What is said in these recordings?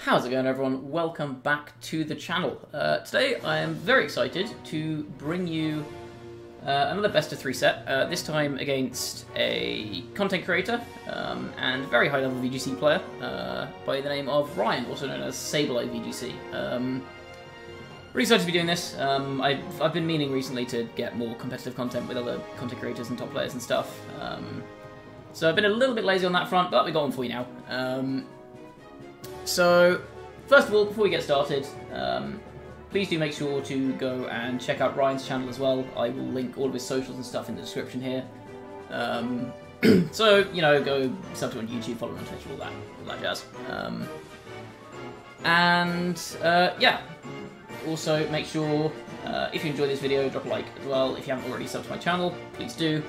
How's it going, everyone? Welcome back to the channel. Today I am very excited to bring you another best of 3 set, this time against a content creator and very high level VGC player by the name of Ryan, also known as SableyeVGC. Really excited to be doing this. I've been meaning recently to get more competitive content with other content creators and top players and stuff. So I've been a little bit lazy on that front, but we got one for you now. So, first of all, before we get started, please do make sure to go and check out Ryan's channel as well. I will link all of his socials and stuff in the description here. So, you know, go sub to him on YouTube, follow him on Twitter, all that jazz. Yeah, also make sure, if you enjoy this video, drop a like as well. If you haven't already subbed to my channel, please do.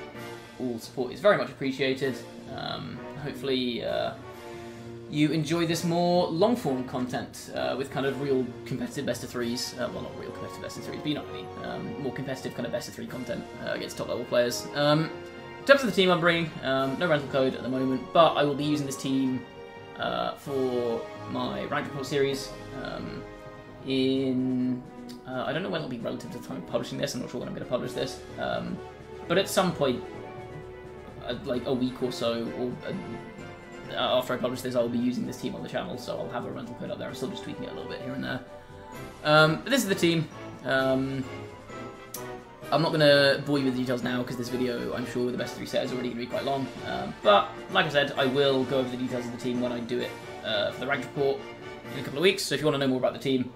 All support is very much appreciated. Hopefully, you enjoy this more long-form content with kind of real competitive best of threes. Well, not real competitive best of threes, but you know what I mean. More competitive kind of best of 3 content against top-level players. In terms of the team I'm bringing, no rental code at the moment, but I will be using this team for my ranked report series. I don't know when it'll be relative to the time of publishing this. I'm not sure when I'm going to publish this, but at some point, like a week or so, or after I publish this, I'll be using this team on the channel, so I'll have a rental code up there. I'm still just tweaking it a little bit here and there. But this is the team. I'm not going to bore you with the details now, because this video, I'm sure, with the best of 3 set is already going to be quite long. But, like I said, I will go over the details of the team when I do it for the ranked report in a couple of weeks. So if you want to know more about the team,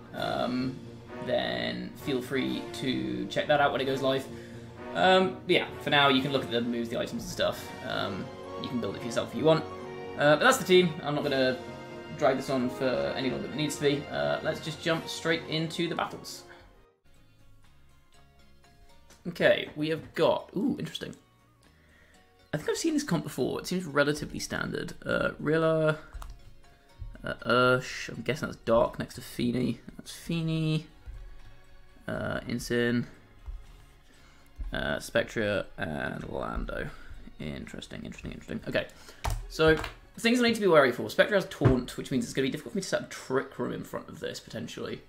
then feel free to check that out when it goes live. But yeah, for now, you can look at the moves, the items and stuff. You can build it for yourself if you want. But that's the team. I'm not going to drag this on for any longer than it needs to be. Let's just jump straight into the battles. Okay, we have got... Ooh, interesting. I think I've seen this comp before. It seems relatively standard. Rilla, Ursh, I'm guessing that's Dark next to Feeny. That's Feeny. Incin, Spectra, and Lando. Interesting. Okay, so... things I need to be wary for. Spectre has Taunt, which means it's going to be difficult for me to set up Trick Room in front of this, potentially.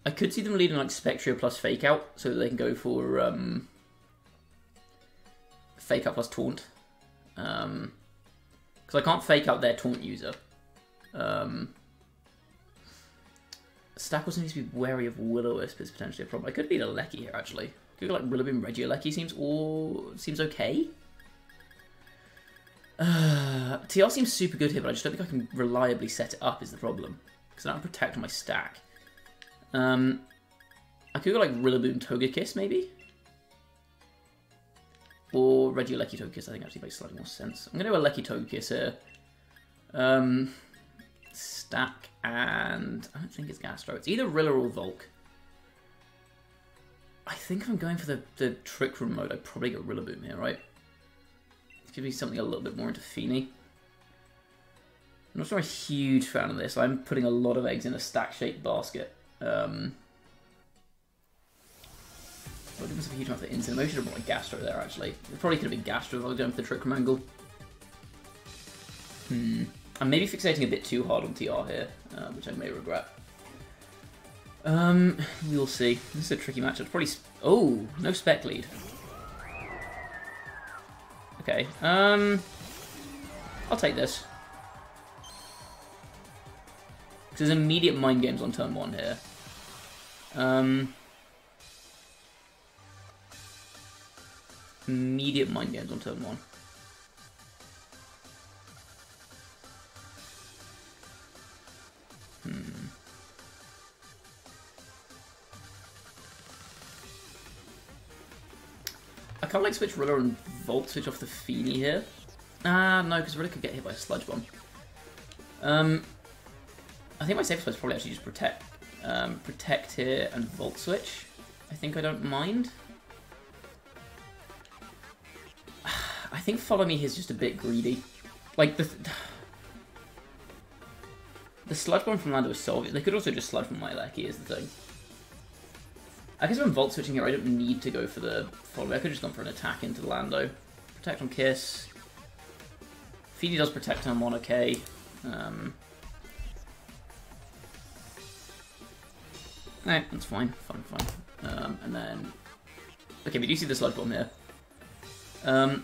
I could see them leading like Spectre plus Fake Out, so that they can go for Fake Out plus Taunt. Because I can't Fake Out their Taunt user. Stack also needs to be wary of Will-O-Wisp is potentially a problem. I could lead a Lecky here, actually. Could go like Rillaboom, Regieleki seems okay. TR seems super good here, but I just don't think I can reliably set it up is the problem. Because I don't protect my stack. I could go like Rillaboom, Togekiss maybe? Or Regieleki, Togekiss, I think actually makes slightly more sense. I'm going to go a Lecky, Togekiss here. Stack and... I don't think it's Gastro. It's either Rilla or Volk. I think if I'm going for the Trick Room mode, I'd probably go Rillaboom here, right? It could be something a little bit more into Feeny. I'm not sure I'm a huge fan of this. I'm putting a lot of eggs in a stack-shaped basket. I didn't have a huge amount of Incin. Maybe I should have brought like Gastro there, actually. It probably could have been Gastro if I was going for the Trick Room angle. I'm maybe fixating a bit too hard on TR here, which I may regret. We'll see. This is a tricky matchup. Probably. Oh, no spec lead. Okay. I'll take this. There's immediate mind games on turn 1 here. Immediate mind games on turn 1. I can't like switch Rilla and Volt switch off the Feeny here. No, because Rilla could get hit by a Sludge Bomb. I think my safest bet is probably actually just protect. Protect here and Volt switch. I think I don't mind. I think Follow Me here is just a bit greedy. Like the Sludge Bomb from Lando is so obvious. They could also just Sludge from my Lecky is the thing. I guess if I'm Volt switching here, I don't need to go for the follow. I could have just gone for an attack into Lando. Protect on Kiss. Feeny does protect turn 1, okay. Alright, that's fine. And then... Okay, we do see the Sludge Bomb here. I'm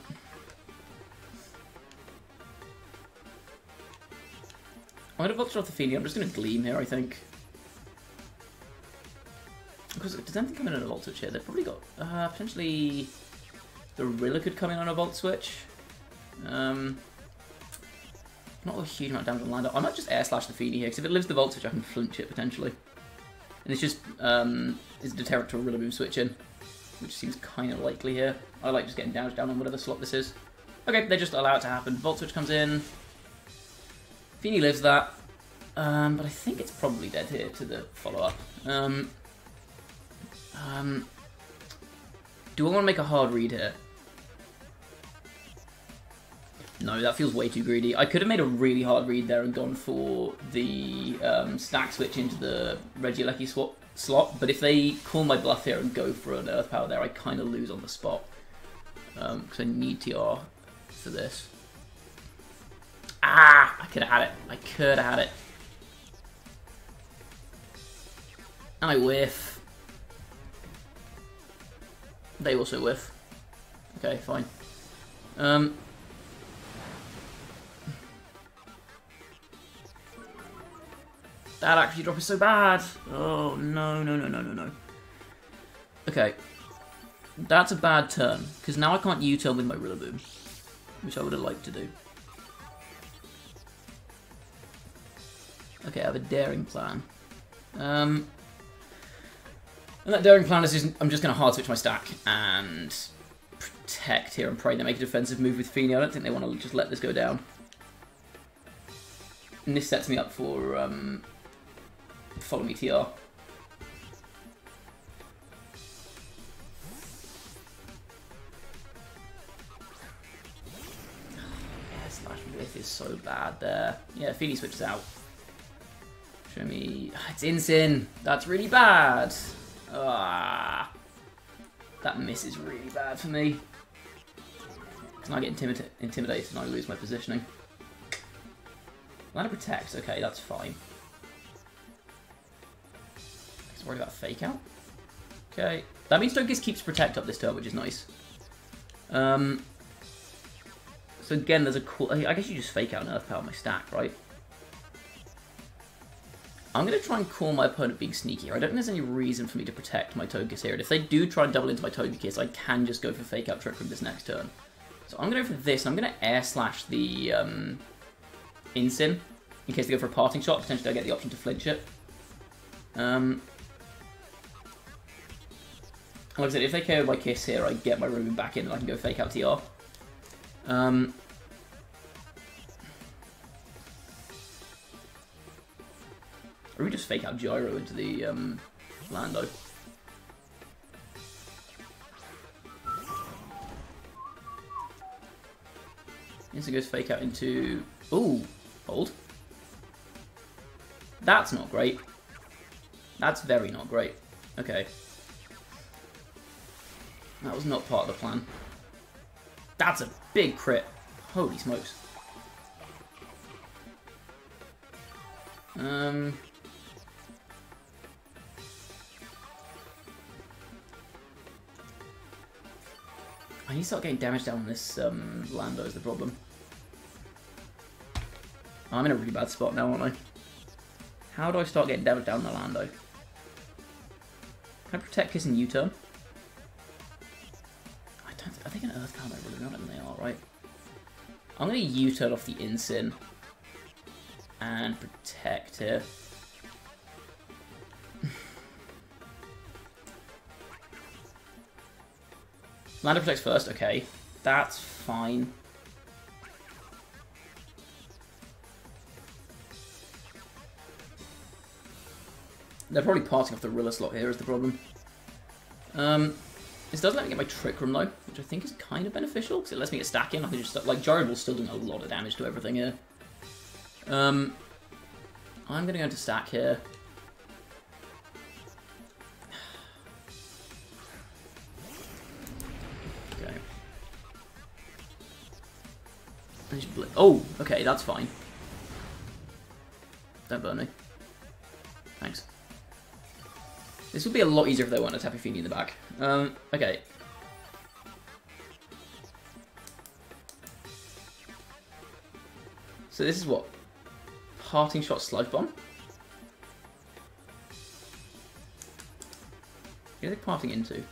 going to vulture off the Feeny. I'm just going to Gleam here, I think. Because does anything come in on a Volt Switch here? They've probably got... potentially... The Rilla could come in on a Volt Switch. Not a huge amount of damage on Lando. I might just Air Slash the Feeny here, because if it lives the Volt Switch, I can flinch it, potentially. And it's just... it's a deterrent to a Rilla move switch in, which seems kind of likely here. I like just getting damage down on whatever slot this is. Okay, they just allow it to happen. Volt Switch comes in. Feeny lives that, but I think it's probably dead here to the follow-up. Do I want to make a hard read here? No, that feels way too greedy. I could have made a really hard read there and gone for the stack switch into the Regieleki slot, but if they call my bluff here and go for an Earth Power there, I kind of lose on the spot. Because I need TR for this. Ah! I could have had it. I could have had it. And I whiff. They also whiff. Okay, fine. That accuracy drop is so bad. Oh, no. Okay. That's a bad turn, because now I can't U-turn with my Rillaboom, which I would have liked to do. Okay, I have a daring plan. And that daring plan is just, I'm just going to hard switch my stack and protect here and pray they make a defensive move with Feeny. I don't think they want to just let this go down. And this sets me up for follow me TR. Slash Whiff is so bad there. Yeah, Feeny switches out. Show me... It's Incin! That's really bad! Ah, that miss is really bad for me. Because I get intimidated and I lose my positioning. Ladder protects, okay, that's fine. I was worried about fake out. Okay. That means Togekiss keeps protect up this turn, which is nice. So again, there's a cool... I guess you just fake out an Earth Power my stack, right? I'm going to try and call my opponent being sneaky. I don't think there's any reason for me to protect my Togekiss here. And if they do try and double into my Togekiss, I can just go for fake out Trick Room this next turn. So I'm going to go for this. I'm going to Air Slash the Incin in case they go for a parting shot. Potentially I get the option to flinch it. Like I said, if they KO my Kiss here, I get my Rillaboom back in and I can go fake out TR. Or we just fake out Gyro into the Lando. Yes, it goes fake out into... Ooh, hold. That's not great. That's very not great. Okay. That was not part of the plan. That's a big crit. Holy smokes. I need to start getting damage down on this Lando is the problem. I'm in a really bad spot now, aren't I? How do I start getting damage down on the Lando? Can I protect Kiss and U-turn? I think an Earth Power might really not when they are, right? I'm going to U-turn off the Incin and protect here. Lando protects first, okay. That's fine. They're probably parting off the Rilla slot here is the problem. This does let me get my Trick Room though, which I think is kind of beneficial, because it lets me get stack in. I can just, like, Gyro Ball's still doing a lot of damage to everything here. I'm going to go into stack here. Okay. I just blip Oh, okay, that's fine. Don't burn me. Thanks. This would be a lot easier if there weren't a Tapu Fini in the back. Okay. So this is what? Parting Shot Sludge Bomb? What are they parting into?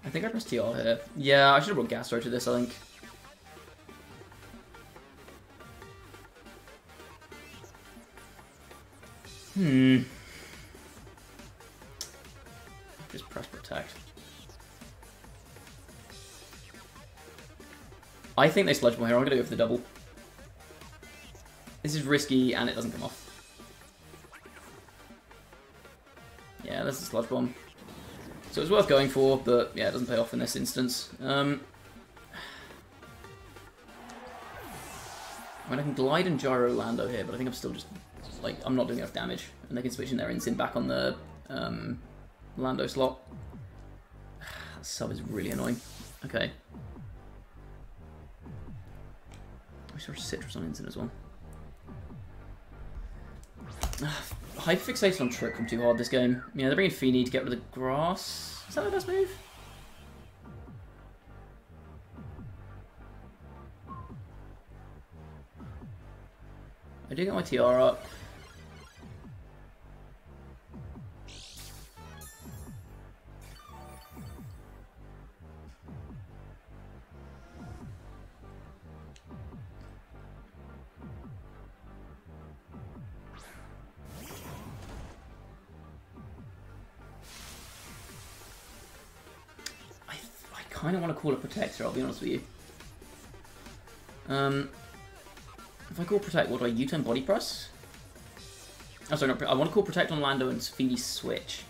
I think I pressed TR here. Yeah, I should have brought Gastro to this, I think. Just press Protect. I think they Sludge Bomb here. I'm going to go for the double. This is risky, and it doesn't come off. Yeah, that's a Sludge Bomb. So it's worth going for, but yeah, it doesn't pay off in this instance. I mean, I can Glide and Gyro Lando here, but I think I'm still just, like, I'm not doing enough damage. And they can switch in their Instant back on the Lando slot. That sub is really annoying. Okay. I saw Citrus on Instant as well. Hyperfixation on Trick from too hard this game. Yeah, they're bringing Fini to get rid of the grass. Is that the best move? I do get my TR up. I kind of want to call a Protector, I'll be honest with you. If I call Protect, what do I U-turn Body Press? Oh, sorry, no, I want to call Protect on Lando and Fini switch.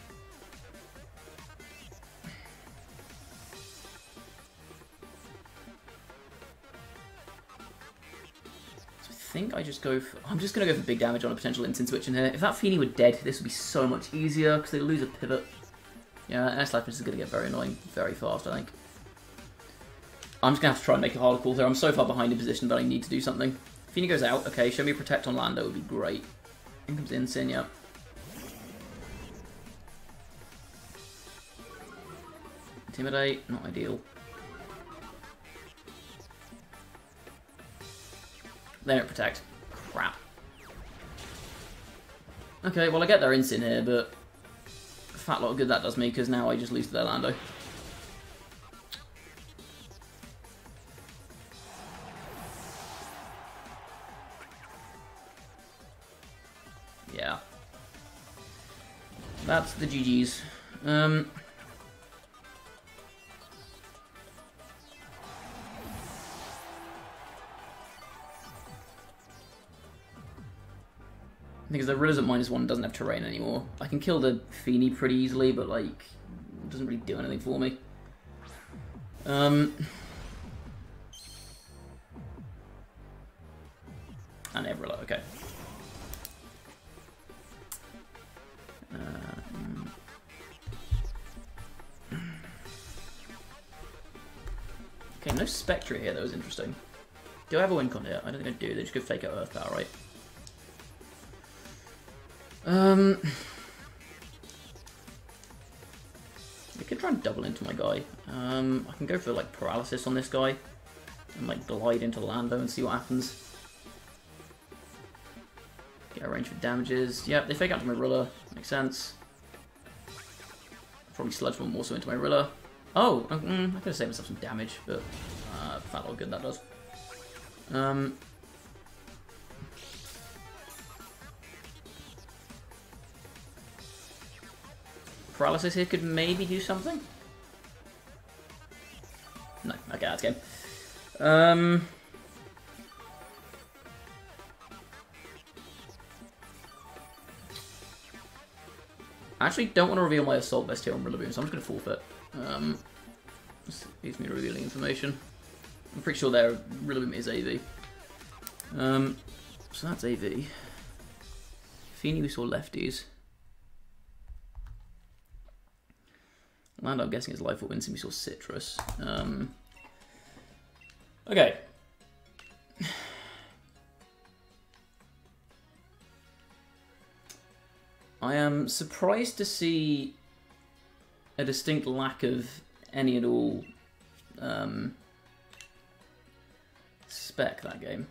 So I think I just go for... I'm just going to go for big damage on a potential Instant switch in here. If that Fini were dead, this would be so much easier, because they lose a pivot. Yeah, S-Life is going to get very annoying very fast, I think. I'm just going to have to try and make a harder call here. I'm so far behind in position that I need to do something. Fini goes out. Okay, show me Protect on Lando would be great. In comes Insyn, yeah. Intimidate, not ideal. They don't Protect. Crap. Okay, well I get their Insyn here, but a fat lot of good that does me, because now I just lose to their Lando. Yeah. That's the GG's. I think the Rilla's at -1 doesn't have terrain anymore. I can kill the Fini pretty easily, but like, it doesn't really do anything for me. And Everilla, okay. Okay, no Spectre here, that was interesting. Do I have a win con here? I don't think I do, they just go fake out Earth Power, right? We could try and double into my guy. I can go for like Paralysis on this guy and like Glide into Lando and see what happens. Get a range for damages. Yep, they fake out to my Rilla. Makes sense. Probably Sludge Bomb also into my Rilla. Oh, I could have saved myself some damage, but fat lot good that does. Paralysis here could maybe do something. No, okay, that's game. I actually don't want to reveal my Assault Vest here on Rillaboom, so I'm just going to forfeit. This leaves me revealing information. I'm pretty sure their Rillaboom is AV. So that's AV. Feeny, we saw lefties. Land, I'm guessing, is Life or Winston, we saw Citrus. Okay. I am surprised to see a distinct lack of any at all spec that game.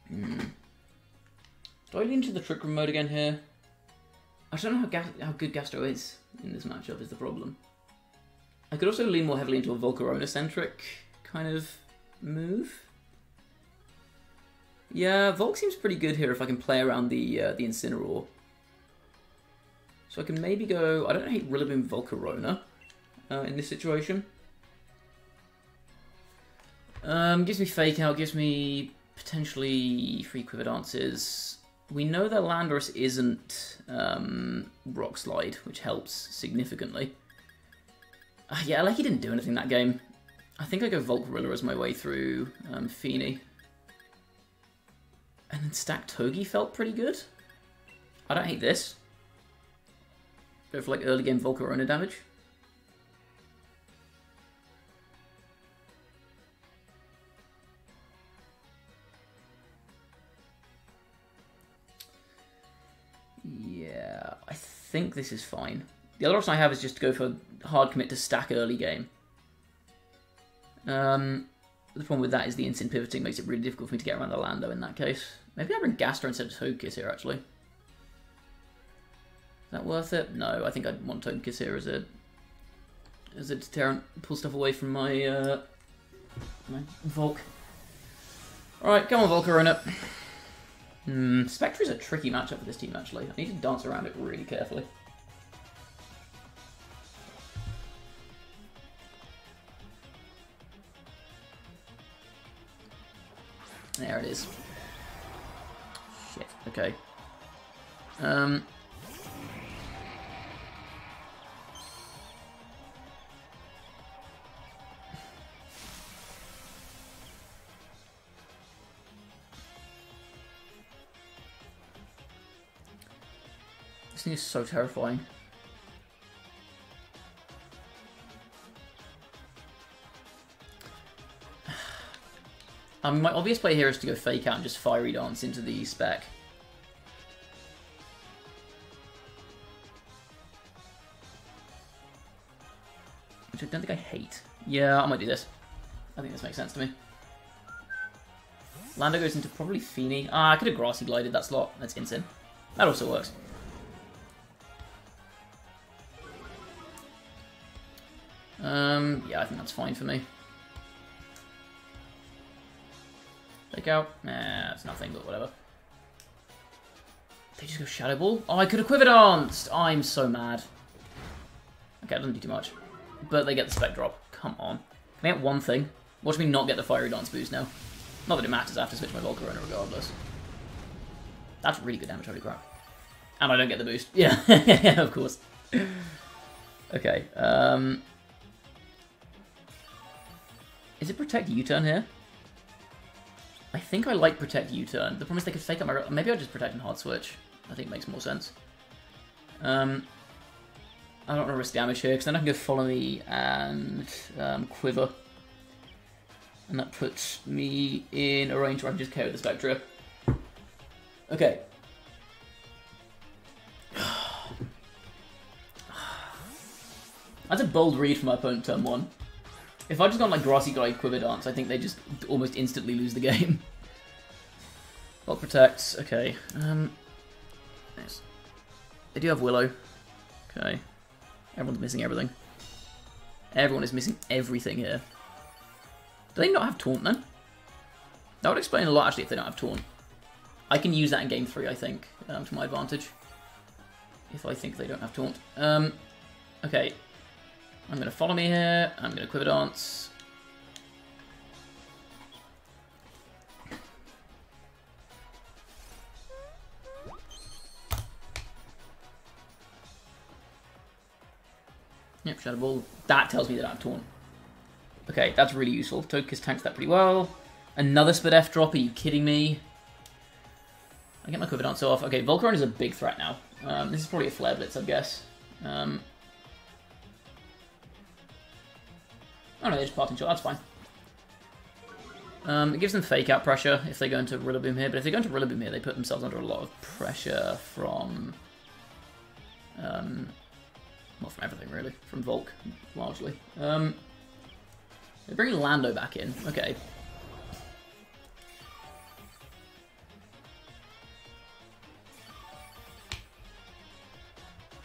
Do I lean into the Trick Room mode again here? I just don't know how good Gastro is in this matchup is the problem. I could also lean more heavily into a Volcarona-centric kind of move. Yeah, Volk seems pretty good here if I can play around the Incineroar. So I can maybe go... I don't hate Rillaboom Volcarona in this situation. Gives me Fake Out, gives me potentially free Quiver Dances. We know that Landorus isn't Rock Slide, which helps significantly. Yeah, like he didn't do anything that game. I think I go Volcarilla as my way through Feeny. And then Stack Togi felt pretty good. I don't hate this. Go for like early game Volcarona damage. Yeah, I think this is fine. The other option I have is just to go for hard commit to stack early game. The problem with that is the instant pivoting makes it really difficult for me to get around the Lando in that case. Maybe I bring Gastro instead of Togekiss here, actually. Is that worth it? No, I think I'd want Togekiss here as a deterrent. Pull stuff away from my, my Volk. Alright, come on, Volcarona. Spectre is a tricky matchup for this team, actually. I need to dance around it really carefully. There it is. Shit, okay. This thing is so terrifying. My obvious play here is to go Fake Out and just Fiery Dance into the spec. Which I don't think I hate. Yeah, I might do this. I think this makes sense to me. Lando goes into probably Feeny. Ah, I could have Grassy Glided that slot. That's insane. That also works. Yeah, I think that's fine for me. Take out. Nah, it's nothing, but whatever. They just go Shadow Ball? Oh, I could have Quiver Danced! I'm so mad. Okay, it doesn't do too much. But they get the Spec Drop. Come on. Can I get one thing? Watch me not get the Fiery Dance boost now. Not that it matters, I have to switch my Volcarona regardless. That's really good damage, holy crap. And I don't get the boost. Yeah, yeah, of course. Okay, is it Protect U-Turn here? I think I like Protect U-Turn. The problem is they could Fake Out my... Maybe I'll just Protect and Hard Switch. I think it makes more sense. I don't want to risk damage here, because then I can go Follow Me and Quiver. And that puts me in a range where I can just KO the Spectre. Okay. That's a bold read from my opponent turn 1. If I just gone like Grassy Glide, Quiver Dance, I think they just almost instantly lose the game. Bulk Protects, okay. Nice. They do have Willow. Okay. Everyone's missing everything. Everyone is missing everything here. Do they not have Taunt then? That would explain a lot actually if they don't have Taunt. I can use that in game 3, I think, to my advantage. If I think they don't have Taunt. Okay. I'm going to Follow Me here. I'm going to Quiver Dance. Yep, Shadow Ball. That tells me that I have Taunt. Okay, that's really useful. Togekiss tanks that pretty well. Another Split F drop, are you kidding me? I get my Quiver Dance off. Okay, Volcarona is a big threat now. This is probably a Flare Blitz, I guess. Oh no, they're just Parting Shot, that's fine. It gives them Fake Out pressure if they go into Rillaboom here, but if they go into Rillaboom here, they put themselves under a lot of pressure from... well, from everything, really. From Volk, largely. They bring Lando back in. Okay.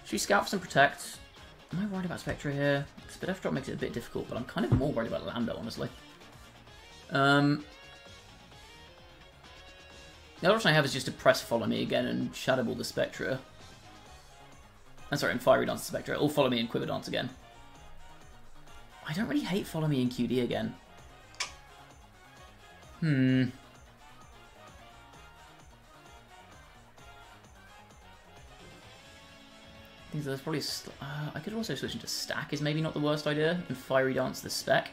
Should we scout for some Protect? Am I worried about Spectra here? Spit F drop makes it a bit difficult, but I'm kind of more worried about Lando, honestly. The other option I have is just to press Follow Me again and Shadow Ball the Spectra. I'm sorry, and Fiery Dance the Spectra, or Follow Me and Quiver Dance again. I don't really hate Follow Me and QD again. I think there's probably I could also switch into Stack is maybe not the worst idea, and Fiery Dance the Spec.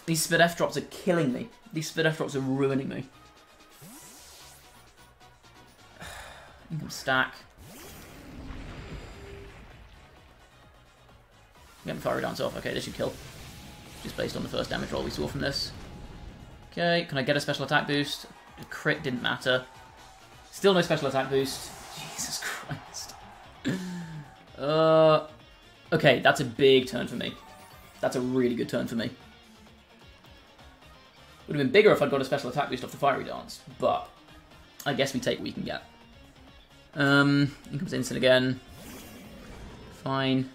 These Spit F drops are killing me. These Spit F drops are ruining me. Income Stack. Getting Fiery Dance off. Okay, this should kill. Just based on the first damage roll we saw from this. Okay, can I get a special attack boost? The crit didn't matter. Still no special attack boost. Jesus Christ. Okay, that's a big turn for me. That's a really good turn for me. Would have been bigger if I'd got a special attack boost off the Fiery Dance, but I guess we take what we can get. In comes Instant again. Fine.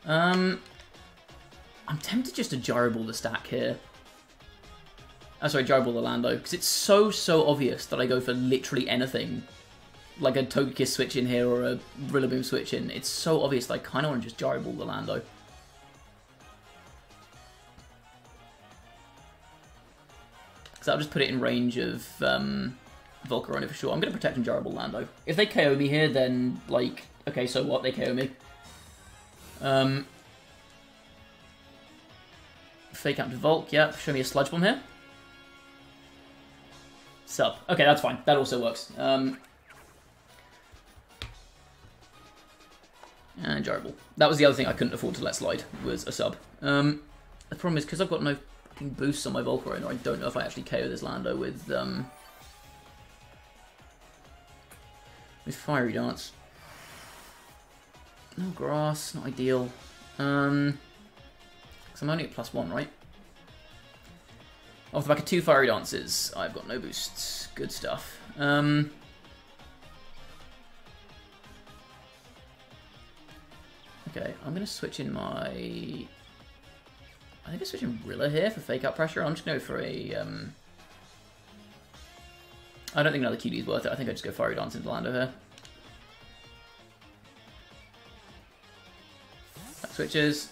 I'm tempted just to Gyro Ball the Stack here. Oh, sorry, Gyro Ball the Lando, because it's so obvious that I go for literally anything. Like a Togekiss switch in here or a Rillaboom switch in. It's so obvious that I kind of want to just Gyro Ball the Lando. Because I'll just put it in range of Volcarona for sure. I'm going to protect and Gyro Ball Lando. If they KO me here, then, like, okay, so what? They KO me. Fake out to Volk, yep. Show me a Sludge Bomb here. Sub. Okay, that's fine. That also works. And Gyro Ball. That was the other thing I couldn't afford to let slide, was a sub. The problem is, because I've got no fucking boosts on my Volcarona, I don't know if I actually KO this Lando with Fiery Dance. No grass, not ideal. Because I'm only at +1, right? Off the back of 2 Fiery Dances, I've got no boosts. Good stuff. Okay, I'm going to switch in my... I think I switch in Rilla here for Fake Out Pressure. I'm just going to go for a... I don't think another QD is worth it. I think I just go Fiery Dance into Lando here. Switches.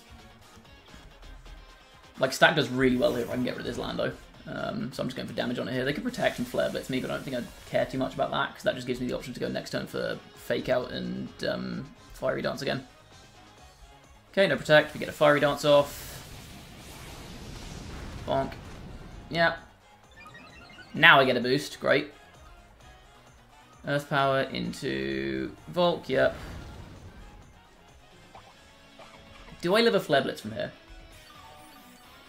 Like, Stack does really well here if I can get rid of this Lando. So I'm just going for damage on it here. They could Protect and Flare Blitz me, but I don't think I'd care too much about that, because that just gives me the option to go next turn for Fake Out and Fiery Dance again. Okay, no Protect. We get a Fiery Dance off. Bonk. Yeah. Now I get a boost. Great. Earth Power into Volk. Yep. Do I live a Flare Blitz from here?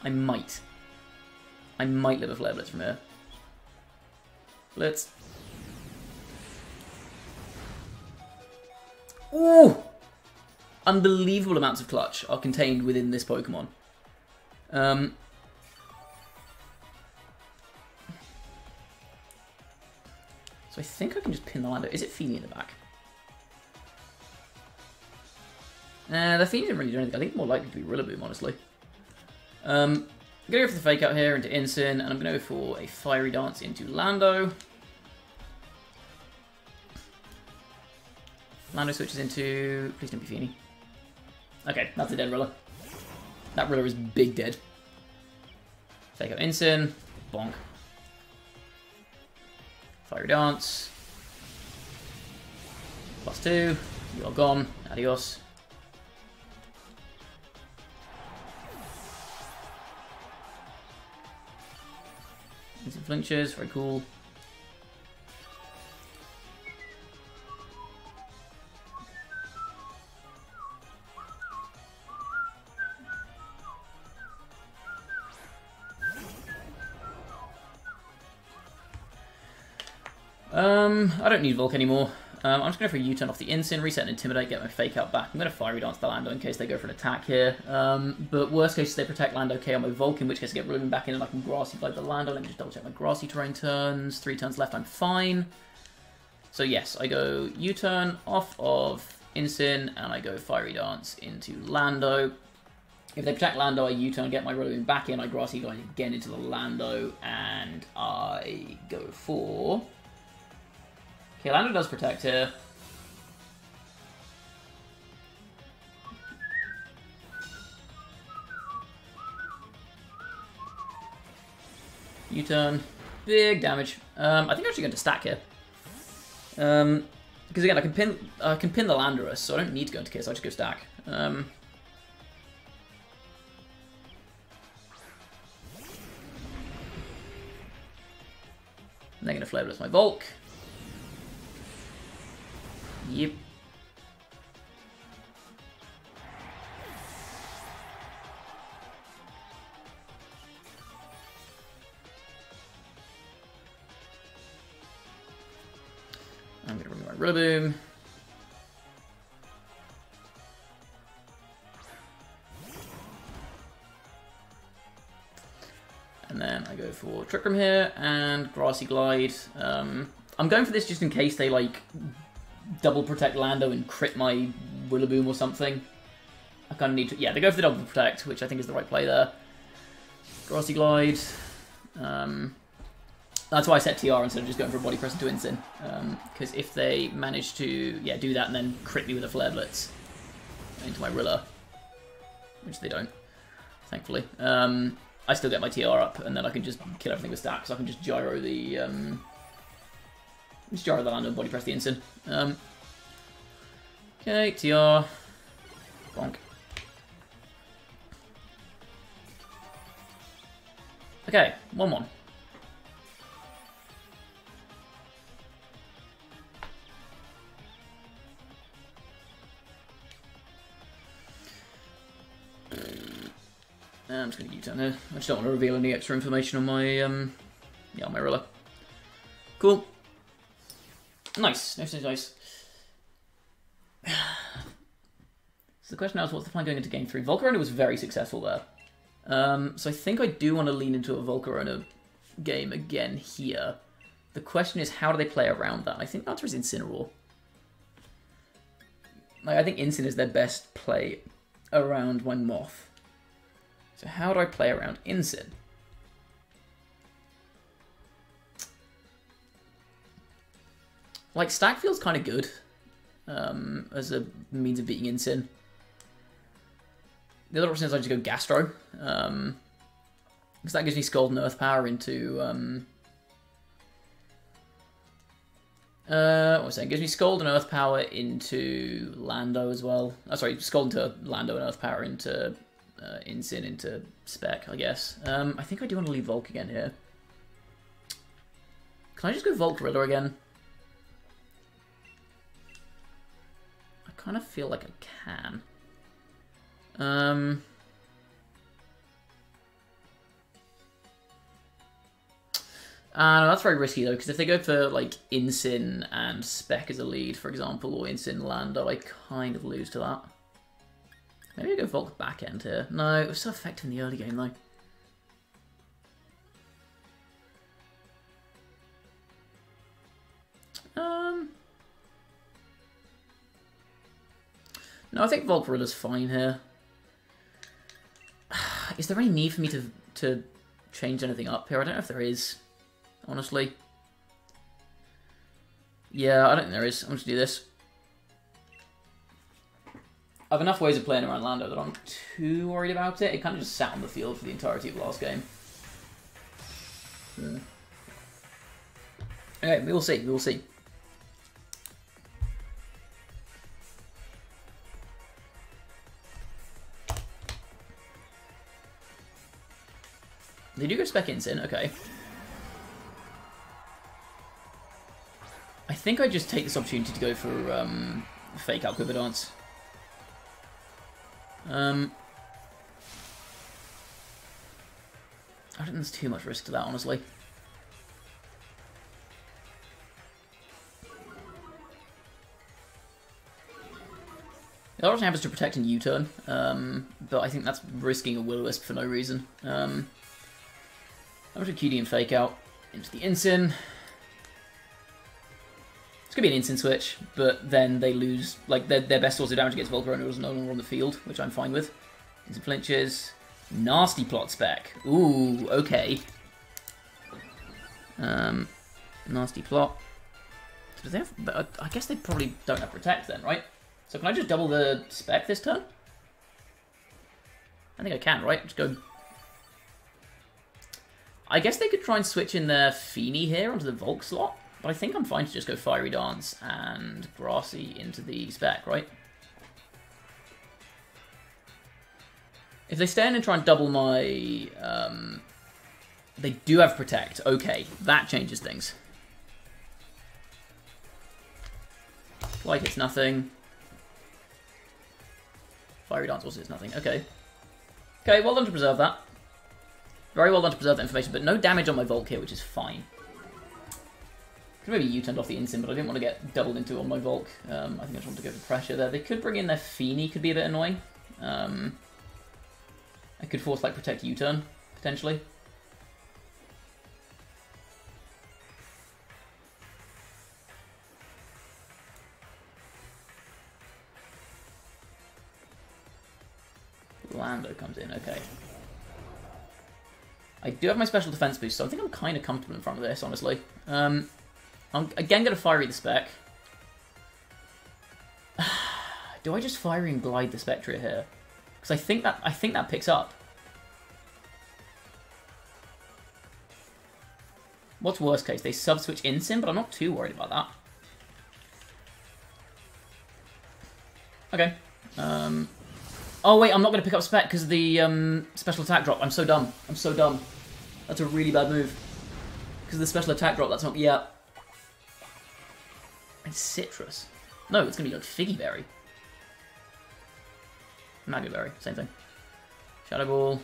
I might. I might live a Flare Blitz from here. Blitz. Ooh! Unbelievable amounts of clutch are contained within this Pokemon. So I think I can just pin the Lando. Is it Feeny in the back? The Feeny didn't really do anything. I think it's more likely to be Rillaboom, honestly. I'm going to go for the Fake Out here into Incin, and I'm going to go for a Fiery Dance into Lando. Lando switches into... Please don't be Feeny. Okay, that's a dead Rilla. That Rilla is big dead. Fake Out Incin. Bonk. Fiery Dance. +2. You are gone. Adios. Instant flinches. Very cool. I don't need Volk anymore. I'm just going for a U-turn off the Insyn, reset and Intimidate, get my Fake Out back. I'm going to Fiery Dance the Lando in case they go for an attack here. But worst case, they protect Lando K on my Volk, in which case I get Ribbon back in and I can Grassy Glide the Lando. Let me just double check my Grassy Terrain turns. 3 turns left, I'm fine. So yes, I go U-turn off of Insyn and I go Fiery Dance into Lando. If they protect Lando, I U-turn, get my Ribbon back in, I Grassy Glide again into the Lando, and I go for... Okay, Lando does protect here. U-turn. Big damage. I think I'm actually going to stack here. Because again, I can pin the Landorus, so I don't need to go into Kiss, I just go stack. And they're going to Flare Blitz my Volk. Yep. I'm going to remove my Rillaboom. And then I go for Trick Room here and Grassy Glide. I'm going for this just in case they like double protect Lando and crit my Rillaboom or something. I kind of need to... Yeah, they go for the double protect, which I think is the right play there. Grassy Glide. That's why I set TR instead of just going for a Body Press into Insyn. Because if they manage to do that and then crit me with a Flare Blitz into my Rilla, which they don't, thankfully, I still get my TR up and then I can just kill everything with stacks. So I can just gyro the... Just gyro the Lando and Body Press the Insyn. Okay, TR. Bonk. Okay, 1-1. I'm just going to U-turn here. I just don't want to reveal any extra information on my, on my Rilla. Cool. Nice. Nice. So the question now is, what's the plan going into Game 3? Volcarona was very successful there. So I think I do want to lean into a Volcarona game again here. The question is, how do they play around that? I think the answer is Incineroar. Like, I think Insyn is their best play around my Moth. So how do I play around Insyn? Like, stack feels kind of good as a means of beating Insyn. The other option is I just go Gastro. Because that gives me Scald and Earth Power into... what was I saying? It gives me Scald and Earth Power into Lando as well. Oh, sorry, Scald into Lando and Earth Power into Insyn into Spec, I guess. I think I do want to leave Volk again here. Can I just go Volk Rilla again? I kind of feel like I can. No, that's very risky though, because if they go for like Insyn and Spec as a lead, for example, or Insyn Lando, I kind of lose to that. Maybe I go Volk back end here. No, it was so effective in the early game though. No, I think Volk Rilla's fine here. Is there any need for me to change anything up here? I don't know if there is, honestly. Yeah, I don't think there is. I'm just gonna do this. I have enough ways of playing around Lando that I'm too worried about it. It kind of just sat on the field for the entirety of last game. Okay, we will see. We will see. They do go Spec Instant, okay. I think I just take this opportunity to go for Fake Out Quiver Dance. I don't think there's too much risk to that, honestly. It obviously happens to protect in U-turn, but I think that's risking a Will-O-Wisp for no reason. I'm going to QD and Fake Out into the Incin. It's going to be an Incin switch, but then they lose, like, their best source of damage against Volcarona is no longer on the field, which I'm fine with. Incin flinches. Nasty plot spec. Ooh, okay. Nasty plot. So do they have, but I guess they probably don't have Protect then, right? So can I just double the spec this turn? I think I can, right? Just go... I guess they could try and switch in their Feeny here onto the Volk slot, but I think I'm fine to just go Fiery Dance and Grassy into the spec, right? If they stay in and try and double my... they do have Protect. Okay, that changes things. Like it's nothing. Fiery Dance also is nothing. Okay. Okay, well done to preserve that. Very well done to preserve that information, but no damage on my Volk here, which is fine. Could maybe U-turned off the Incin, but I didn't want to get doubled into on my Volk. I think I just want to go for pressure there. They could bring in their Feeny, could be a bit annoying. I could force like Protect U-turn, potentially. Lando comes in, okay. I do have my special defense boost, so I think I'm kind of comfortable in front of this, honestly. I'm again going to Fiery the Spec. Do I just Fiery and Glide the Spectria here? Because I think that picks up. What's worst case? They sub-switch Incin, but I'm not too worried about that. Okay. Oh wait, I'm not going to pick up Spec because of the special attack drop. I'm so dumb. I'm so dumb. That's a really bad move. Because of the special attack drop, that's not... Yeah. It's Citrus. No, it's going to be like Figgy Berry. Maggot Berry, same thing. Shadow Ball.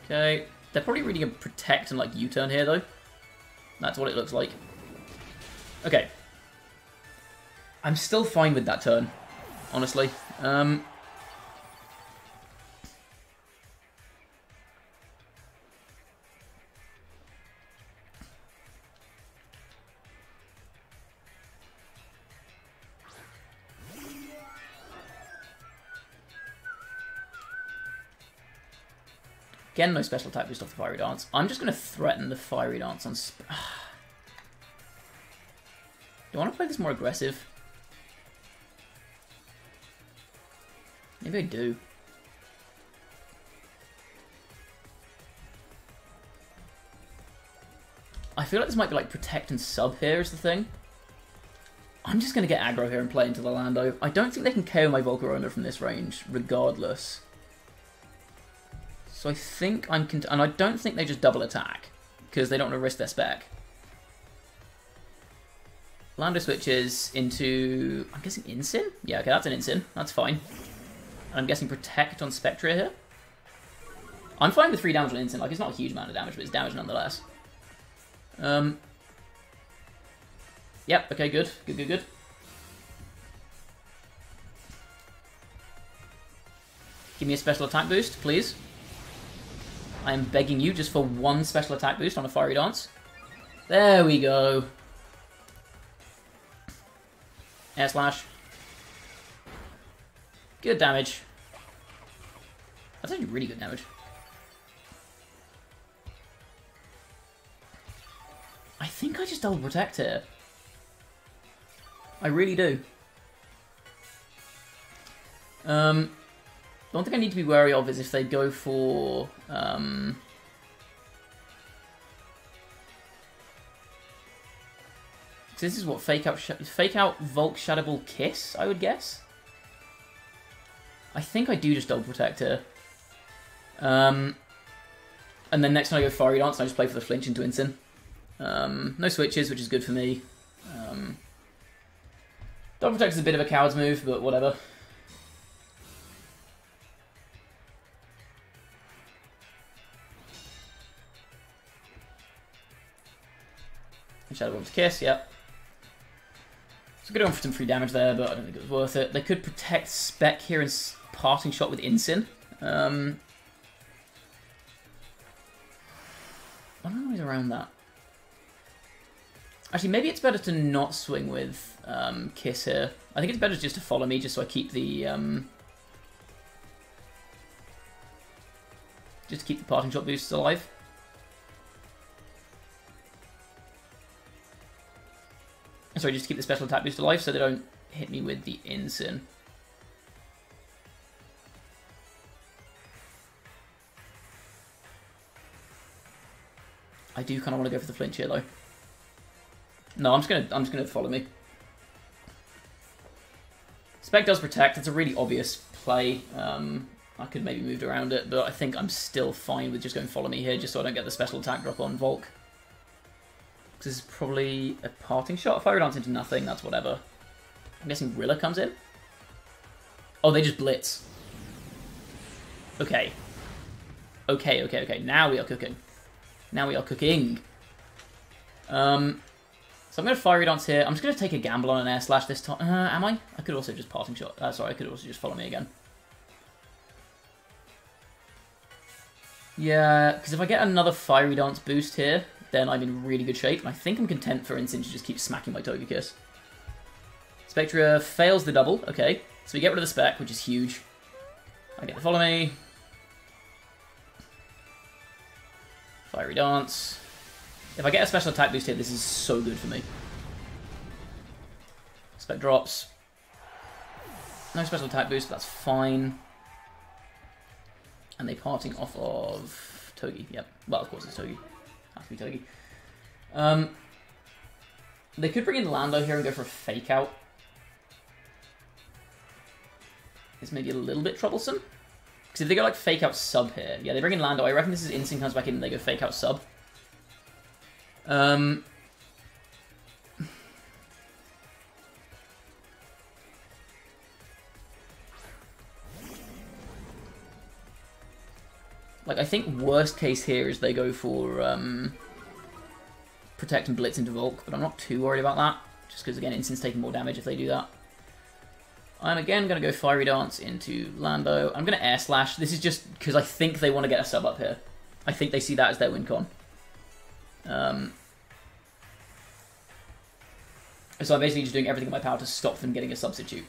Okay. They're probably really going to Protect and like U-turn here though. That's what it looks like. Okay. I'm still fine with that turn, honestly. Again, no special attack boost off the Fiery Dance. I'm just going to threaten the Fiery Dance on... Do I want to play this more aggressive? Maybe I do. I feel like this might be like Protect and Sub here is the thing. I'm just going to get aggro here and play into the Lando. I don't think they can KO my Volcarona from this range, regardless. So I think I'm... And I don't think they just double attack, because they don't want to risk their spec. Lando switches into... I'm guessing Incin? Yeah, okay, that's an Incin. That's fine. And I'm guessing Protect on Spectria here. I'm fine with 3 damage on Incin. Like, it's not a huge amount of damage, but it's damage nonetheless. Yep, okay, good. Good, good, good. Give me a special attack boost, please. I am begging you just for 1 special attack boost on a Fiery Dance. There we go. Air Slash. Good damage. That's actually really good damage. I think I just double Protect here. I really do. The one thing I need to be wary of is if they go for... So this is what, fake out Volk Shadow Ball Kiss, I would guess? I think I do just double protect here. And then next time I go Fiery Dance, I just play for the flinch into Incin. No switches, which is good for me. Double protect is a bit of a coward's move, but whatever. Shadow Ball to Kiss, yep. So good one for some free damage there, but I don't think it was worth it. They could protect Spec here and Parting Shot with Incin. I don't know ways around that. Actually, maybe it's better to not swing with Kiss here. I think it's better just to follow me, just so I keep the just to keep the Parting Shot boosts alive. Sorry, just to keep the special attack boost alive, so they don't hit me with the Incin. I do kind of want to go for the flinch here, though. No, I'm just gonna follow me. Spec does protect. It's a really obvious play. I could maybe move around it, but I think I'm still fine with just going follow me here, just so I don't get the special attack drop on Volk. This is probably a Parting Shot. Fiery Dance into nothing. That's whatever. I'm guessing Rilla comes in. Oh, they just blitz. Okay. Okay. Now we are cooking. Now we are cooking. So I'm going to Fiery Dance here. I'm just going to take a gamble on an Air Slash this time. Am I? I could also just Parting Shot. Sorry, I could also just follow me again. Yeah, because if I get another Fiery Dance boost here, then I'm in really good shape. And I think I'm content for Incin to just keep smacking my Togekiss. Spectra fails the double. Okay, so we get rid of the Spec, which is huge. I get the follow me. Fiery Dance. If I get a special attack boost here, this is so good for me. Spec drops. No special attack boost, but that's fine. And they Parting off of Togi. Yep. Well, of course it's Togi. Has to be Togi. They could bring in Lando here and go for a Fake Out. It's maybe a little bit troublesome. Because if they go like Fake Out Sub here, yeah, they bring in Lando. I reckon this is Incin comes back in and they go Fake Out Sub. Like, I think worst case here is they go for Protect and Blitz into Volk, but I'm not too worried about that. Just because, again, Incin's taking more damage if they do that. I'm again going to go Fiery Dance into Lando. I'm going to Air Slash. This is just because I think they want to get a sub up here. I think they see that as their win con. So I'm basically just doing everything in my power to stop them getting a substitute.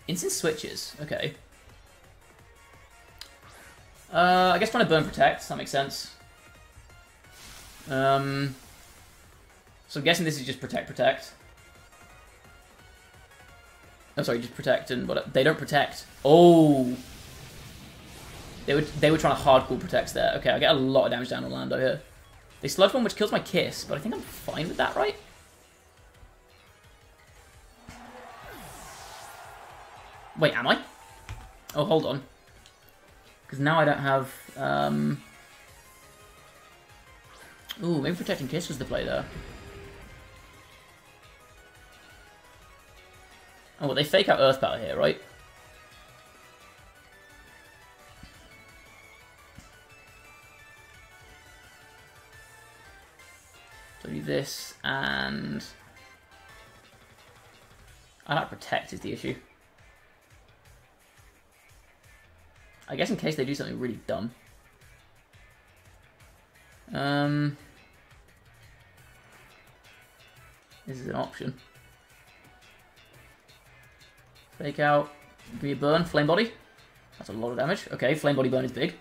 Incin switches. Okay. I guess trying to burn protect. That makes sense. So I'm guessing this is just protect. I'm sorry, just protect and what? They don't protect. Oh, they were trying to hardcore protect there. Okay, I get a lot of damage down on Lando here. They sludge one, which kills my Kiss, but I think I'm fine with that, right? Wait, am I? Oh, hold on. Because now I don't have... Ooh, maybe Protecting Kiss was the play there. Oh, well, they Fake Out Earth Power here, right? So do this, and... I like Protect is the issue. I guess in case they do something really dumb. This is an option. Fake Out. Give me a burn. Flame Body. That's a lot of damage. Okay, Flame Body burn is big.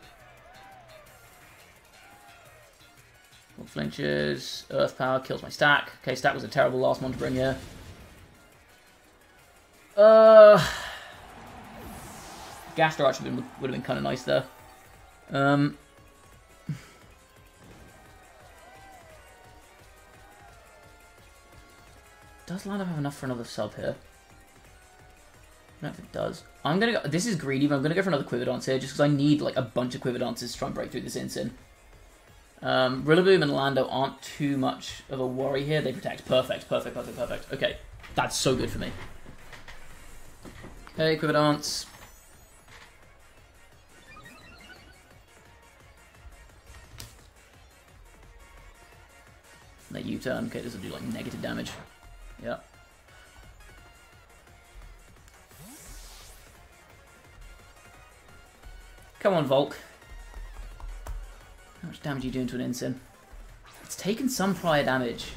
Flinches. Earth Power kills my stack. Okay, stack was a terrible last one to bring here. Gaster Arch would have been kind of nice there. Does Lando have enough for another sub here? I don't know if it does. I'm gonna go. This is greedy, but I'm gonna go for another Quiver Dance here, just because I need like a bunch of Quiver Dances to try and break through this Incin. Rillaboom and Lando aren't too much of a worry here. They protect. Perfect, perfect, perfect, perfect. Okay, that's so good for me. Okay, Quiver Dance. Let U-turn. Okay, this will do like negative damage. Yeah. Come on, Volk. How much damage are you doing to an Incin? It's taken some prior damage.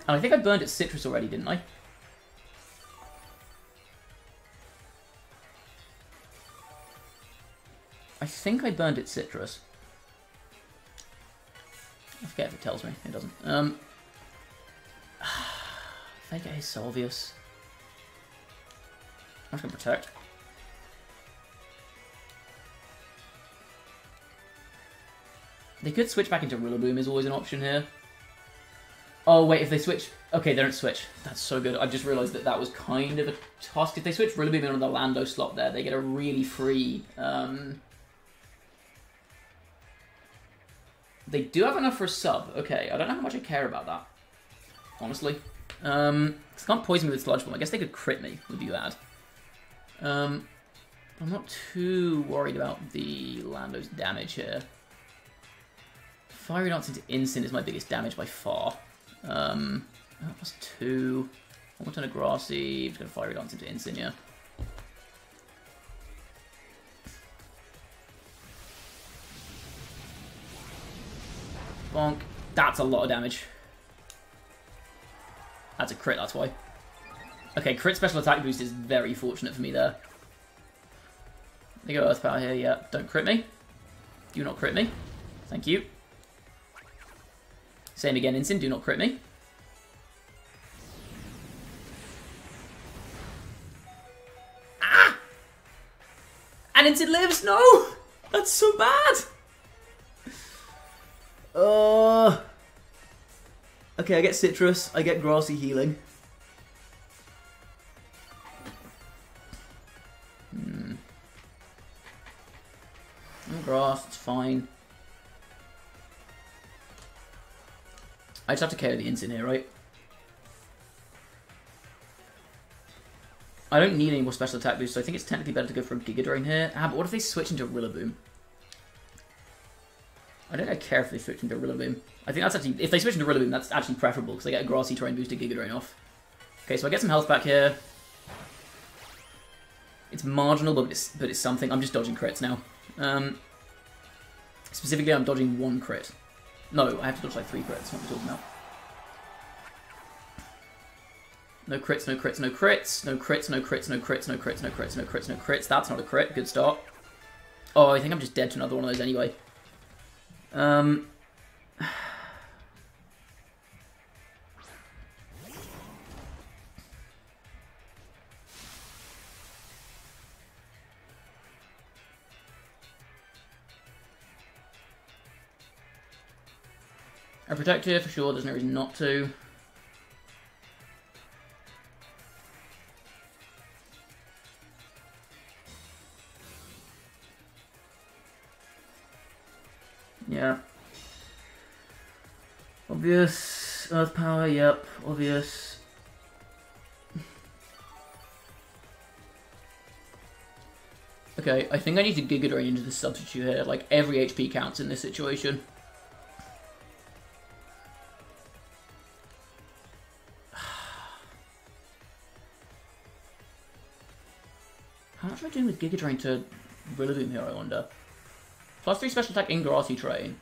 And I think I burned its Citrus already, didn't I? I think I burned its Citrus. I forget if it tells me. It doesn't. Fake Out is so obvious. I'm just going to protect. They could switch back into Rillaboom is always an option here. Oh, wait, if they switch... Okay, they don't switch. That's so good. I've just realised that that was kind of a task. If they switch Rillaboom in on the Lando slot there, they get a really free... They do have enough for a sub. Okay, I don't know how much I care about that, honestly. They can't poison me with Sludge Bomb. I guess they could crit me. Would be bad. I'm not too worried about the Lando's damage here. Fiery Dance into Incin is my biggest damage by far. Plus 2. One more turn of Grassy. I'm just going to Fiery Dance into Incin, yeah. Bonk. That's a lot of damage. That's a crit, that's why. Okay, crit special attack boost is very fortunate for me there. They go Earth Power here, yeah. Don't crit me. Do not crit me. Thank you. Same again, Incin. Do not crit me. Ah! And Incin lives! No! That's so bad! Okay, I get Citrus, I get Grassy healing. Grass, it's fine. I just have to KO the Incin here, right? I don't need any more special attack boosts, so I think it's technically better to go for a Giga Drain here. Ah, but what if they switch into Rillaboom? I don't care if they switch into Rillaboom. I think that's actually... If they switch into Rillaboom, that's actually preferable, because they get a Grassy Terrain boosted Giga Drain off. Okay, so I get some health back here. It's marginal, but it's something. I'm just dodging crits now. Specifically, I'm dodging 1 crit. No, I have to dodge like 3 crits. What am I talking about? No crits, no crits, no crits. No crits, no crits, no crits, no crits, no crits, no crits, no crits. That's not a crit. Good start. Oh, I think I'm just dead to another one of those anyway. I protect here for sure, there's no reason not to. Yeah. Obvious. Earth Power, yep. Obvious. Okay, I think I need to Giga Drain into the substitute here. Like, every HP counts in this situation. How much am I doing with Giga Drain to Rillaboom here, I wonder? Plus 3 special attack in Grassy Terrain.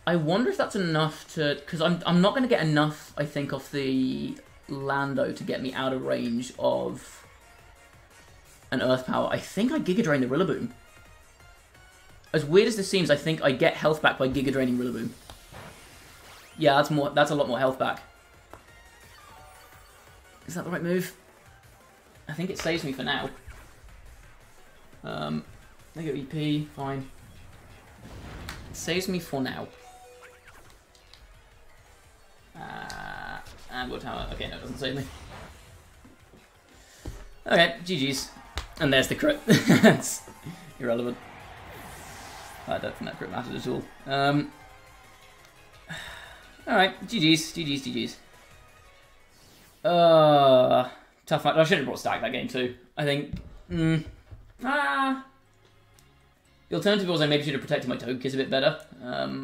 I wonder if that's enough to... Because I'm not going to get enough, I think, off the Lando to get me out of range of an Earth Power. I think I Giga Drain the Rillaboom. As weird as this seems, I think I get health back by Giga Draining Rillaboom. Yeah, that's a lot more health back. Is that the right move? I think it saves me for now. They go EP, fine. It saves me for now. Landward Tower. Okay, no, it doesn't save me. Okay, GG's. And there's the crit. It's irrelevant. I don't think that crit mattered at all. Alright, GG's. Tough match. I should have brought Stack that game too. I think. The alternative was I maybe should have protected my Togekiss a bit better.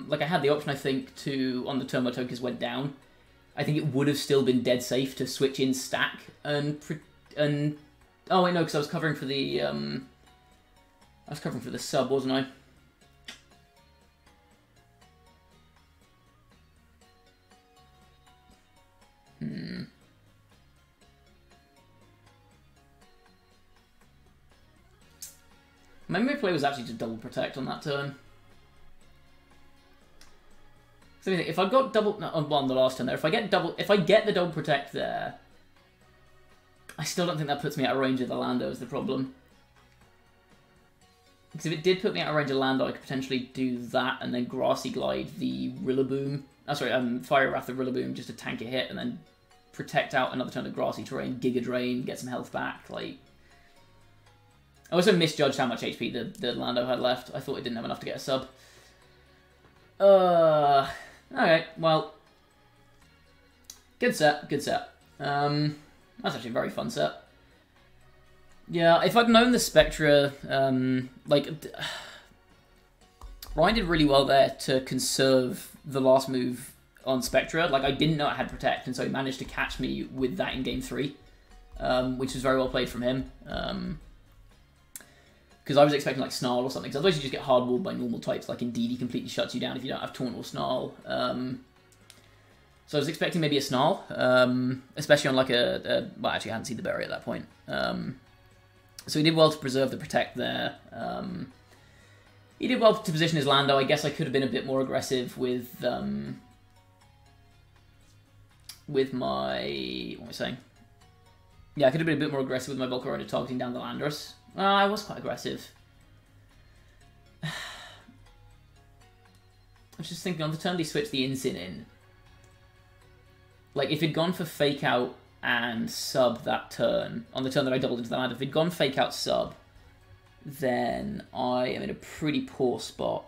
Like I had the option, I think, to on the turn my Togekiss went down. I think it would have still been dead safe to switch in Stack and oh wait no, because I was covering for the sub, wasn't I? My memory play was actually to double protect on that turn. So if I got double on the last turn there, if I get the double protect there, I still don't think that puts me out of range of the Lando is the problem. Because if it did put me out of range of Lando, I could potentially do that and then Grassy Glide the Rillaboom. Fire Wrath the Rillaboom just to tank a hit and then protect out another turn of Grassy Terrain, Giga Drain, get some health back. Like, I also misjudged how much HP the Lando had left. I thought it didn't have enough to get a sub. Okay, well, good set. That's actually a very fun set. Yeah, if I'd known the Spectra, Ryan did really well there to conserve the last move on Spectra. Like, I didn't know it had Protect, and so he managed to catch me with that in Game 3, which was very well played from him. Because I was expecting, like, Snarl or something, because otherwise you just get hardwalled by normal types, like Indeed he completely shuts you down if you don't have Taunt or Snarl. So I was expecting maybe a Snarl, especially on, like, well, actually I hadn't seen the berry at that point. So he did well to preserve the Protect there. He did well to position his Lando. I guess I could have been a bit more aggressive with my... What am I saying? Yeah, I could have been a bit more aggressive with my Volcarona targeting down the Landorus. I was quite aggressive. I was just thinking, on the turn they switched the Incin in. Like, if he'd gone for Fake Out and Sub that turn, on the turn that I doubled into the land, if he'd gone Fake Out Sub, then I am in a pretty poor spot.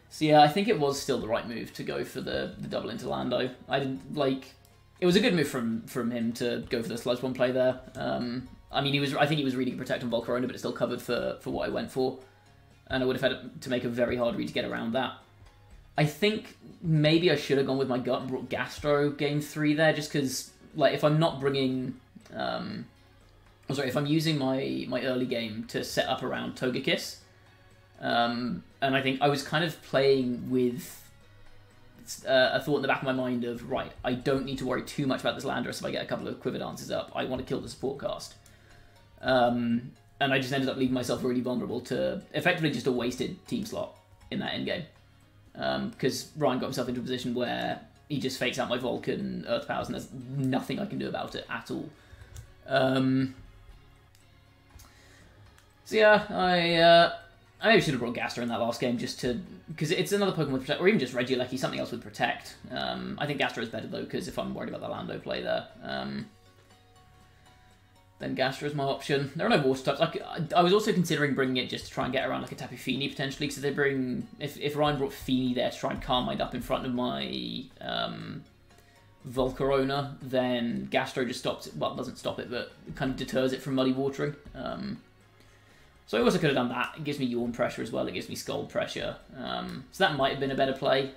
So yeah, I think it was still the right move to go for the double into Lando. I didn't, like... It was a good move from him to go for the Sludge Bomb play there. I mean, I think he was reading Protect on Volcarona, but it still covered for what I went for. And I would have had to make a very hard read to get around that. I think maybe I should have gone with my gut and brought Gastro Game 3 there, just because, like, if I'm not bringing... if I'm using my early game to set up around Togekiss, and I think I was kind of playing with a thought in the back of my mind of, right, I don't need to worry too much about this Landorus if I get a couple of Quiver Dances up. I want to kill the support cast. And I just ended up leaving myself really vulnerable to effectively just a wasted team slot in that endgame. Because Ryan got himself into a position where he just fakes out my Vulcan Earth Powers and there's nothing I can do about it at all. So yeah, I maybe should have brought Gaster in that last game just to... Because it's another Pokemon with Protect, or even just Regieleki, something else with Protect. I think Gaster is better though, because if I'm worried about the Lando play there, then Gaster is my option. There are no water types. Like, I was also considering bringing it just to try and get around like a Tapu Fini potentially, because if they bring... If Ryan brought Fini there to try and calm mind up in front of my Volcarona, then Gastro just stops it. Well, doesn't stop it, but kind of deters it from muddy watering. So I also could have done that. It gives me Yawn pressure as well. It gives me Scald pressure. So that might have been a better play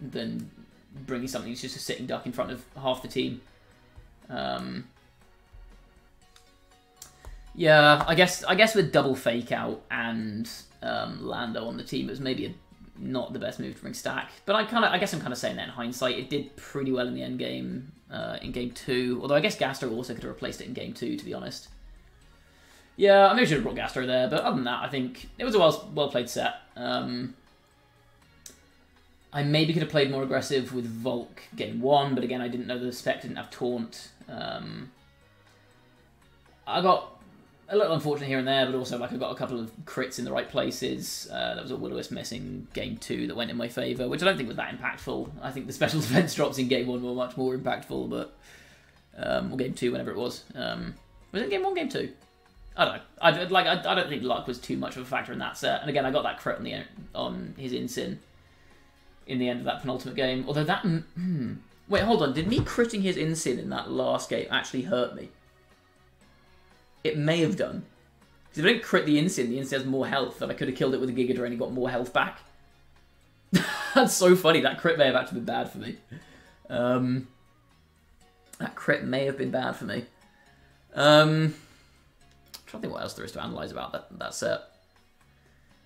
than bringing something that's just a sitting duck in front of half the team. Yeah, I guess with double Fake Out and Lando on the team, it was maybe not the best move to bring Stack. But I guess I'm kind of saying that in hindsight. It did pretty well in the end game in Game 2. Although I guess Gastro also could have replaced it in Game 2, to be honest. Yeah, I maybe should have brought Gastro there, but other than that, I think it was a well-played set. I maybe could have played more aggressive with Volk Game 1, but again, I didn't know the spec didn't have Taunt. I got a little unfortunate here and there, but also like I got a couple of crits in the right places. There was a Will-O-Wisp missing game 2 that went in my favour, which I don't think was that impactful. I think the special defense drops in game 1 were much more impactful, but or game 2, whenever it was. Was it game 1, game 2? I don't know. I don't think luck was too much of a factor in that set. And again, I got that crit on his Incin in the end of that penultimate game. Although that... Wait, hold on. Did me critting his Incin in that last game actually hurt me? It may have done. Because if I didn't crit the Incin has more health, and I could have killed it with a Giga Drain and got more health back. That's so funny. That crit may have actually been bad for me. That crit may have been bad for me. I'm trying to think what else there is to analyse about that set.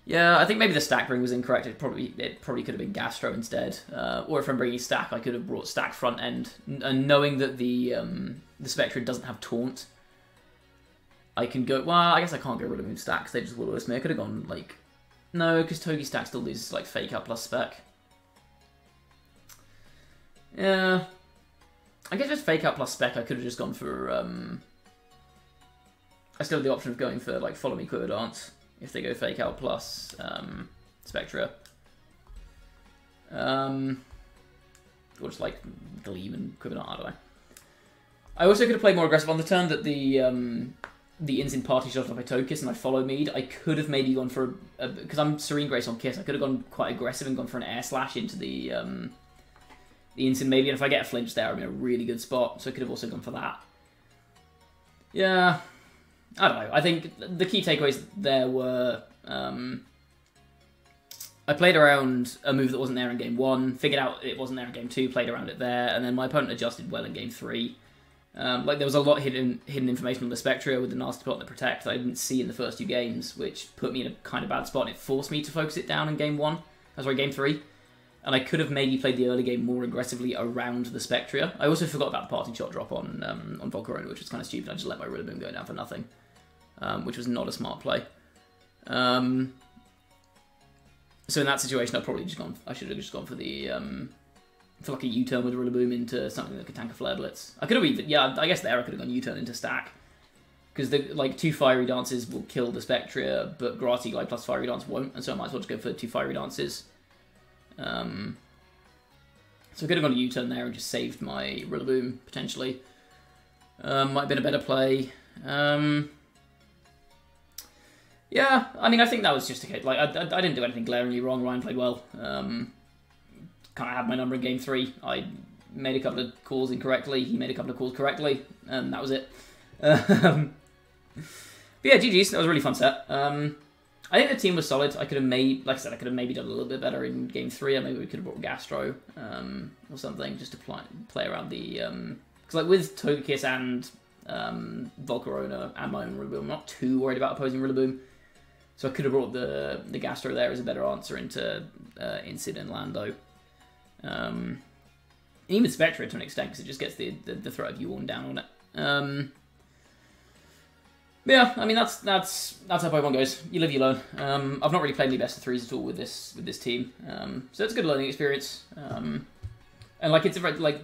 Yeah, I think maybe the stack bring was incorrect. It probably could have been Gastro instead. Or if I'm bringing stack, I could have brought stack front end. And knowing that the Spectre doesn't have taunt, I can go... Well, I guess I can't get rid of him stack because they just Will-O-Wisp me. I could have gone, like... No, because Togi stack still loses, like, Fake Out plus Spec. Yeah. I guess with Fake Out plus Spec, I could have just gone for... I still have the option of going for, like, Follow Me Quiver Dance if they go Fake Out plus Spectra. Or just, like, Gleam and Quiver Dance, I don't know. I also could have played more aggressive on the turn that the Incin party shot off by Tokiss and I follow Mead. I could have maybe gone for because I'm Serene Grace on Kiss, I could have gone quite aggressive and gone for an Air Slash into the Incin maybe, and if I get a flinch there, I'm in a really good spot, so I could have also gone for that. Yeah, I don't know. I think the key takeaways there were I played around a move that wasn't there in game 1, figured out it wasn't there in game 2, played around it there, and then my opponent adjusted well in game 3. Like, there was a lot of hidden information on the Spectra with the nasty plot and the Protect that I didn't see in the first 2 games, which put me in a kind of bad spot, and it forced me to focus it down in game 1. Sorry, game 3. And I could have maybe played the early game more aggressively around the Spectra. I also forgot about the parting shot drop on Volcarona, which was kind of stupid. I just let my Rillaboom go down for nothing, which was not a smart play. So in that situation, I should have just gone for the... for like a U-turn with a Rillaboom into something that could tank a Flare Blitz. I could have even... Yeah, I guess there I could have gone U-turn into stack. Because the 2 Fiery Dances will kill the Spectra, but Grassy Glide plus Fiery Dance won't, and so I might as well just go for 2 Fiery Dances. So I could have gone to U-turn there and just saved my Rillaboom, potentially. Might have been a better play. Yeah, I mean, I think that was just a case. Like, I didn't do anything glaringly wrong. Ryan played well. Kind of had my number in game 3. I made a couple of calls incorrectly. He made a couple of calls correctly, and that was it. But yeah, GG's. That was a really fun set. I think the team was solid. I could have made, like I said, I could have maybe done a little bit better in game 3. Or maybe we could have brought Gastro or something just to play around the. Because like with Togekiss and Volcarona and my own Rillaboom, I'm not too worried about opposing Rillaboom. So I could have brought the Gastro there as a better answer into Incid and Lando. Even Spectra to an extent, because it just gets the threat of Yuln down on it. Yeah, I mean that's how Pokemon goes. You live, you learn. I've not really played any best of 3s at all with this team, so it's a good learning experience. And like it's like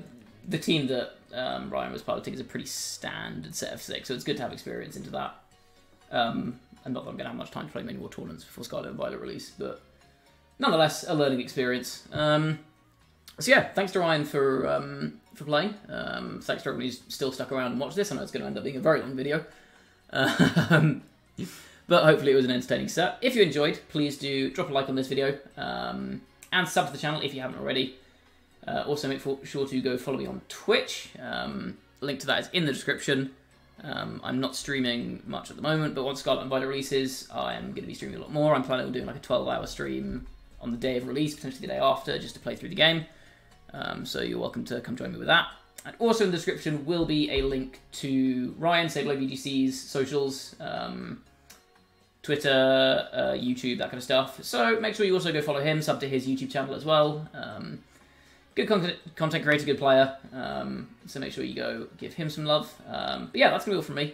the team that Ryan was piloting is a pretty standard set of 6, so it's good to have experience into that. And not that I'm going to have much time to play many more tournaments before Scarlet and Violet release, but nonetheless, a learning experience. So yeah, thanks to Ryan for playing. Thanks to everyone who's still stuck around and watched this. I know it's going to end up being a very long video. But hopefully it was an entertaining set. If you enjoyed, please do drop a like on this video and sub to the channel if you haven't already. Also make sure to go follow me on Twitch. Link to that is in the description. I'm not streaming much at the moment, but once Scarlet and Violet releases, I am going to be streaming a lot more. I'm planning on doing like a 12-hour stream on the day of release, potentially the day after, just to play through the game. So you're welcome to come join me with that. And also in the description will be a link to Ryan, SableyeVGC's socials, Twitter, YouTube, that kind of stuff. So make sure you also go follow him, sub to his YouTube channel as well. Good content creator, good player. So make sure you go give him some love. But yeah, that's going to be all from me.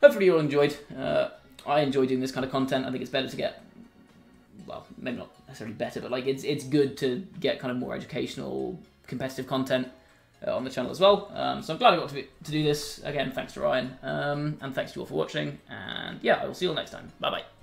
Hopefully you all enjoyed. I enjoy doing this kind of content. I think it's better to get, well, maybe not necessarily better, but like it's good to get kind of more educational, competitive content. on the channel as well. So I'm glad I got to do this. Again, thanks to Ryan, and thanks to you all for watching. And yeah, I will see you all next time. Bye-bye.